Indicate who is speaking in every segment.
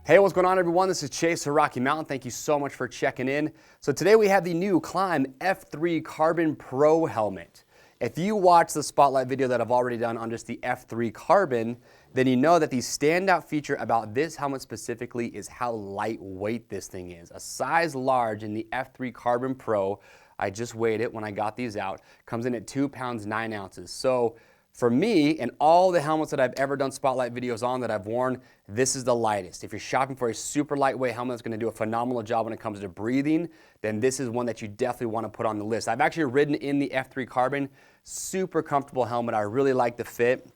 Speaker 1: Hey, what's going on, everyone? This is Chase of Rocky Mountain. Thank you so much for checking in. So today we have the new Klim F3 Carbon Pro helmet. If you watch the spotlight video that I've already done on just the F3 Carbon, then you know that the standout feature about this helmet specifically is how lightweight this thing is. A size large in the F3 Carbon Pro, I just weighed it when I got these out, comes in at 2 pounds 9 ounces. So for me, and all the helmets that I've ever done spotlight videos on that I've worn, this is the lightest. If you're shopping for a super lightweight helmet that's gonna do a phenomenal job when it comes to breathing, then this is one that you definitely wanna put on the list. I've actually ridden in the F3 Carbon, super comfortable helmet. I really like the fit.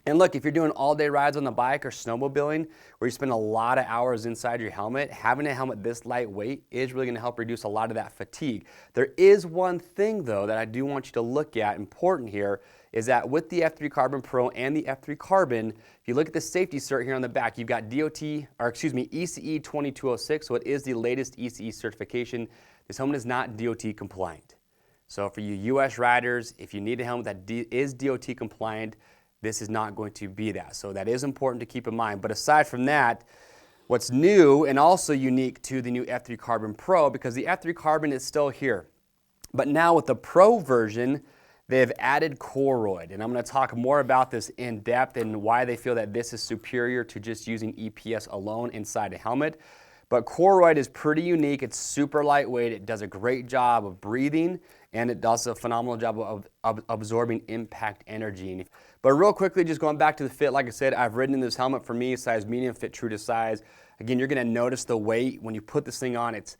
Speaker 1: And look, if you're doing all-day rides on the bike or snowmobiling, where you spend a lot of hours inside your helmet, having a helmet this lightweight is really gonna help reduce a lot of that fatigue. There is one thing, though, that I do want you to look at, important here, is that with the F3 Carbon Pro and the F3 Carbon, if you look at the safety cert here on the back, you've got ECE 2206, so it is the latest ECE certification. This helmet is not DOT compliant. So for you US riders, if you need a helmet that is DOT compliant, this is not going to be that. So that is important to keep in mind. But aside from that, what's new and also unique to the new F3 Carbon Pro, because the F3 Carbon is still here, but now with the Pro version, they have added Koroyd, and I'm going to talk more about this in depth and why they feel that this is superior to just using EPS alone inside a helmet. But Koroyd is pretty unique. It's super lightweight. It does a great job of breathing, and it does a phenomenal job of absorbing impact energy. But real quickly, just going back to the fit, like I said, I've ridden in this helmet for me, size medium, fit true to size. Again, you're going to notice the weight when you put this thing on. It's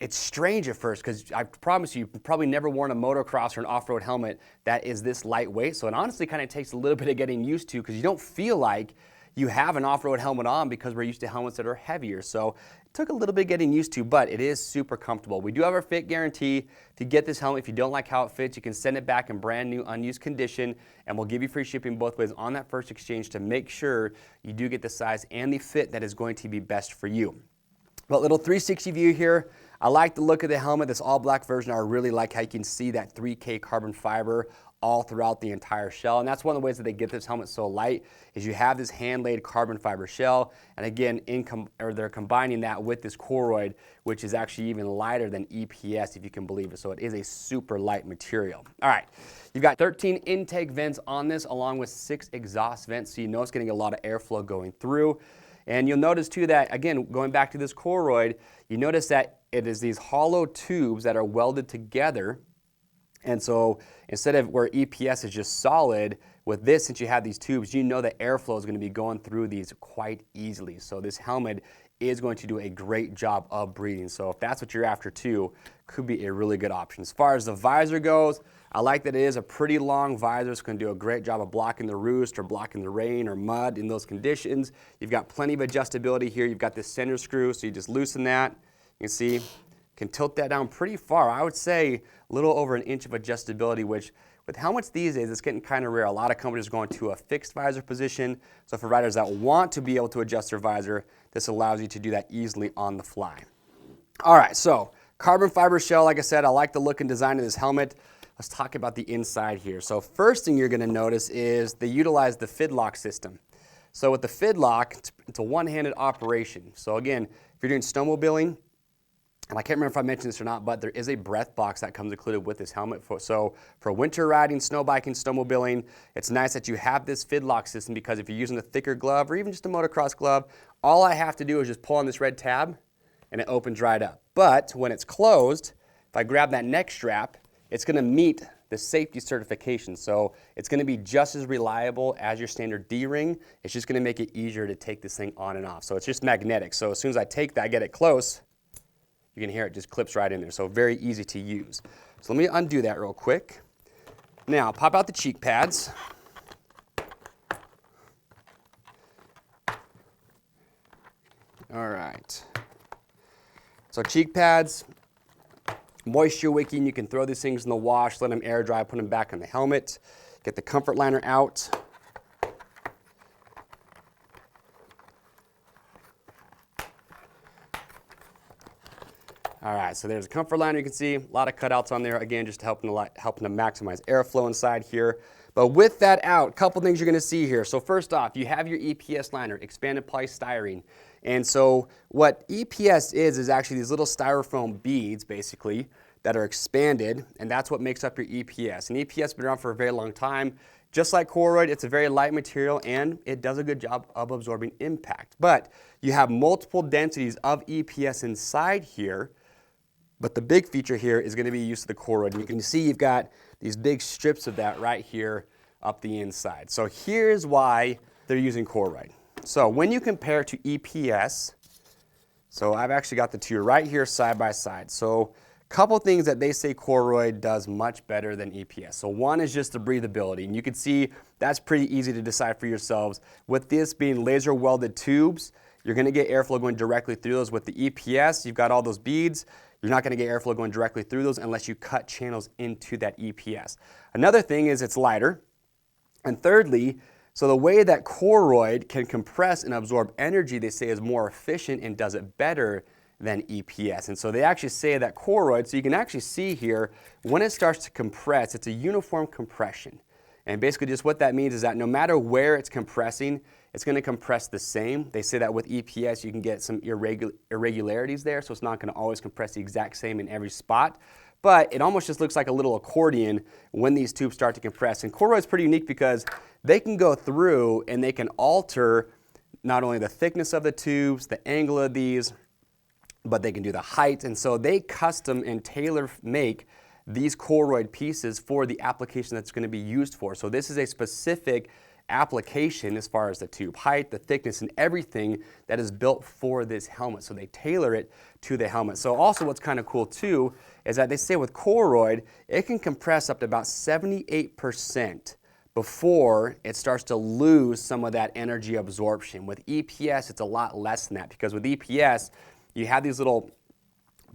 Speaker 1: strange at first, because I promise you, you've probably never worn a motocross or an off-road helmet that is this lightweight. So it honestly kind of takes a little bit of getting used to, because you don't feel like you have an off-road helmet on, because we're used to helmets that are heavier. So it took a little bit getting used to, but it is super comfortable. We do have our fit guarantee. If you get this helmet, if you don't like how it fits, you can send it back in brand new, unused condition, and we'll give you free shipping both ways on that first exchange to make sure you do get the size and the fit that is going to be best for you. But little 360 view here. I like the look of the helmet, this all black version. I really like how you can see that 3K carbon fiber all throughout the entire shell. And that's one of the ways that they get this helmet so light, is you have this hand-laid carbon fiber shell. And again, they're combining that with this Koroyd, which is actually even lighter than EPS, if you can believe it. So it is a super light material. All right, you've got 13 intake vents on this, along with 6 exhaust vents. So you know it's getting a lot of airflow going through. And you'll notice too that, again, going back to this Koroyd, you notice that it is these hollow tubes that are welded together. And so instead of where EPS is just solid, with this, since you have these tubes, you know that airflow is going to be going through these quite easily. So this helmet is going to do a great job of breathing. So if that's what you're after too, could be a really good option. As far as the visor goes, I like that it is a pretty long visor. It's going to do a great job of blocking the roost or blocking the rain or mud in those conditions. You've got plenty of adjustability here. You've got this center screw, so you just loosen that. You can see, can tilt that down pretty far. I would say a little over an inch of adjustability, which with helmets these days, it's getting kind of rare. A lot of companies are going to a fixed visor position. So for riders that want to be able to adjust their visor, this allows you to do that easily on the fly. All right, so carbon fiber shell, like I said, I like the look and design of this helmet. Let's talk about the inside here. So first thing you're going to notice is they utilize the FidLock system. So with the FidLock, it's a one-handed operation. So again, if you're doing snowmobiling, and I can't remember if I mentioned this or not, but there is a breath box that comes included with this helmet. So for winter riding, snow biking, snowmobiling, it's nice that you have this FidLock system, because if you're using a thicker glove or even just a motocross glove, all I have to do is just pull on this red tab and it opens right up. But when it's closed, if I grab that neck strap, it's going to meet the safety certification. So it's going to be just as reliable as your standard D-ring. It's just going to make it easier to take this thing on and off. So it's just magnetic. So as soon as I take that, get it close, you can hear it just clips right in there. So very easy to use. So let me undo that real quick. Now pop out the cheek pads. All right. So cheek pads, moisture wicking. You can throw these things in the wash, let them air dry, put them back on the helmet. Get the comfort liner out. All right, so there's a comfort liner. You can see a lot of cutouts on there, again, just helping to maximize airflow inside here. But with that out, a couple things you're going to see here. So first off, you have your EPS liner, expanded polystyrene. And so what EPS is actually these little styrofoam beads, basically, that are expanded, and that's what makes up your EPS. And EPS has been around for a very long time. Just like Koroyd, it's a very light material, and it does a good job of absorbing impact. But you have multiple densities of EPS inside here, but the big feature here is going to be use of the Koroyd. You can see you've got these big strips of that right here up the inside. So here's why they're using Koroyd. So when you compare it to EPS, so I've actually got the two right here side by side. So a couple things that they say Koroyd does much better than EPS. So one is just the breathability, and you can see that's pretty easy to decide for yourselves. With this being laser welded tubes, you're going to get airflow going directly through those. With the EPS, you've got all those beads. You're not going to get airflow going directly through those unless you cut channels into that EPS. Another thing is it's lighter. And thirdly, so the way that Koroyd can compress and absorb energy, they say, is more efficient and does it better than EPS. And so they actually say that Koroyd, so you can actually see here, when it starts to compress, it's a uniform compression. And basically just what that means is that no matter where it's compressing, it's going to compress the same. They say that with EPS you can get some irregularities there, so it's not going to always compress the exact same in every spot. But it almost just looks like a little accordion when these tubes start to compress. And Koroyd is pretty unique because they can go through and they can alter not only the thickness of the tubes, the angle of these, but they can do the height. And so they custom and tailor make these Koroyd pieces for the application that's going to be used for. So this is a specific application as far as the tube height, the thickness, and everything that is built for this helmet. So they tailor it to the helmet. So also what's kind of cool too is that they say with Koroyd, it can compress up to about 78% before it starts to lose some of that energy absorption. With EPS, it's a lot less than that, because with EPS, you have these little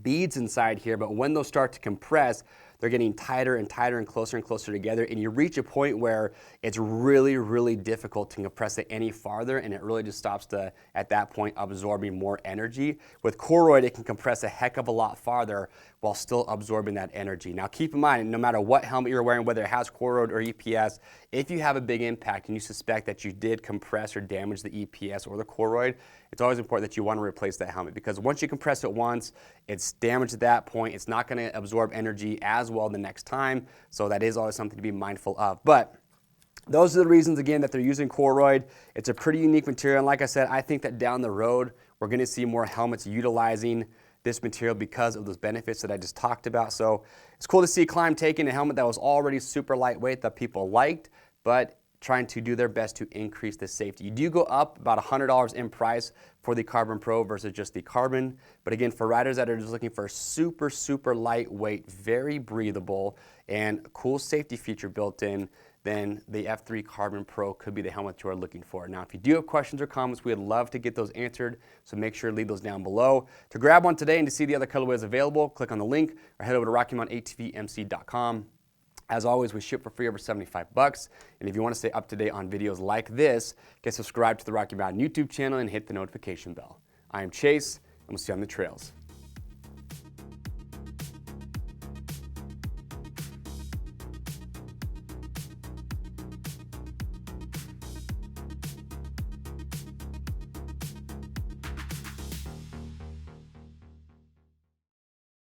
Speaker 1: beads inside here, but when those start to compress, they're getting tighter and tighter and closer together, and you reach a point where it's really, really difficult to compress it any farther, and it really just stops at that point, absorbing more energy. With Koroyd, it can compress a heck of a lot farther while still absorbing that energy. Now keep in mind, no matter what helmet you're wearing, whether it has Koroyd or EPS, if you have a big impact and you suspect that you did compress or damage the EPS or the Koroyd, it's always important that you want to replace that helmet, because once you compress it once, it's damaged at that point. It's not going to absorb energy as well the next time, so that is always something to be mindful of. But those are the reasons, again, that they're using Koroyd. It's a pretty unique material, and like I said, I think that down the road, we're going to see more helmets utilizing this material because of those benefits that I just talked about. So it's cool to see Klim taking a helmet that was already super lightweight that people liked, but trying to do their best to increase the safety. You do go up about $100 in price for the Carbon Pro versus just the Carbon. But again, for riders that are just looking for super, super lightweight, very breathable, and a cool safety feature built in, then the F3 Carbon Pro could be the helmet you are looking for. Now, if you do have questions or comments, we would love to get those answered, so make sure to leave those down below. To grab one today and to see the other colorways available, click on the link or head over to RockyMountATVMC.com. As always, we ship for free over $75. And if you want to stay up to date on videos like this, get subscribed to the Rocky Mountain YouTube channel and hit the notification bell. I am Chase, and we'll see you on the trails.